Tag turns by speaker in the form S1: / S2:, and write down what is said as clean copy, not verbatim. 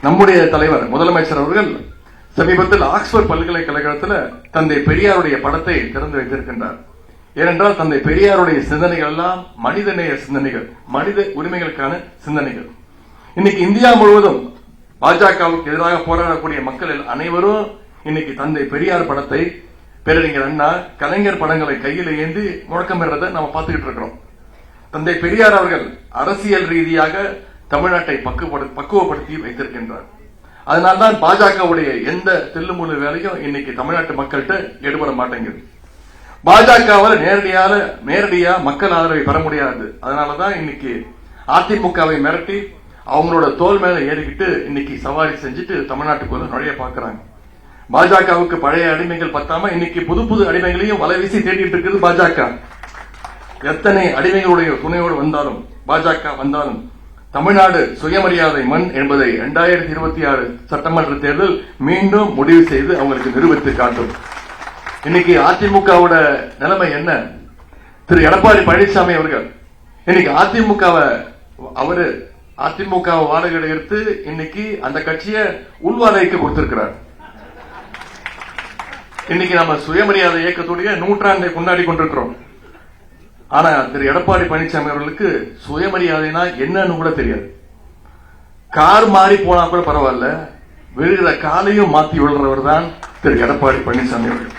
S1: நம்முடைய தலைவர் முதலமைச்சர் அவர்கள் சமீபத்தில் ஆக்ஸ்போர்ட் பல்கலைக்கழகத்தில் தந்தை பெரியாருடைய படத்தை திறந்து வைத்திருக்கின்றார். ஏனென்றால் தந்தை பெரியாருடைய சிந்தனைகள் எல்லாம் மனிதநேய சிந்தனைகள், மனித உரிமைகளுக்கான சிந்தனைகள். இன்னைக்கு இந்தியா முழுவதும் பாஜகவுக்கு எதிராக போராடக்கூடிய மக்கள் அனைவரும் இன்னைக்கு தந்தை பெரியார் படத்தை, பேரறிஞர் அண்ணா, கலைஞர் படங்களை கையில் ஏந்தி முழக்கமிடுறதை நம்ம பார்த்துக்கிட்டு இருக்கிறோம். தந்தை பெரியார் அவர்கள் அரசியல் ரீதியாக தமிழ்நாட்டை பக்குவப்படுத்தி வைத்திருக்கின்றார். அதனால்தான் பாஜகவுடைய எந்த தில்லுமுள்ளு வேலையும் இன்னைக்கு தமிழ்நாட்டு மக்கள்கிட்ட எடுபட மாட்டேங்குது. பாஜகவால் நேரடியா மக்கள் ஆதரவை பெற முடியாது. அதனாலதான் இன்னைக்கு அதிமுகவை மிரட்டி அவங்களோட தோல் மேல ஏறிக்கிட்டு இன்னைக்கு சவாரி செஞ்சுட்டு தமிழ்நாட்டுக்குள்ள நுழைய பாக்குறாங்க. பாஜகவுக்கு பழைய அடிமைகள் பத்தாம இன்னைக்கு புது புது அடிமைகளையும் வலைவீசி தேடிட்டு இருக்குது பாஜக. எத்தனை அடிமைகளுடைய துணையோடு வந்தாலும் பாஜக வந்தாலும் தமிழ்நாடு சுயமரியாதை மண் என்பதை 2026 சட்டமன்ற தேர்தல் மீண்டும் முடிவு செய்து அவங்களுக்கு நிரூபித்து காட்டும். இன்னைக்கு அதிமுகவோட நிலைமை என்ன? திரு எடப்பாடி பழனிசாமி அவர்கள் இன்னைக்கு அதிமுக வாடகை எடுத்து இன்னைக்கு அந்த கட்சியை உள்வாடகைக்கு கொடுத்திருக்கிறார். இன்னைக்கு நம்ம சுயமரியாதை இயக்கத்துடைய நூற்றாண்டை கொண்டாடி கொண்டிருக்கிறோம். ஆனா திரு எடப்பாடி பழனிசாமி அவர்களுக்கு சுயமரியாதைனா என்னன்னு கூட தெரியாது. கார் மாறி போனா கூட பரவாயில்ல, விழுகிற காலையும் மாத்தி விழுறவர் தான் திரு எடப்பாடி பழனிசாமி அவர்கள்.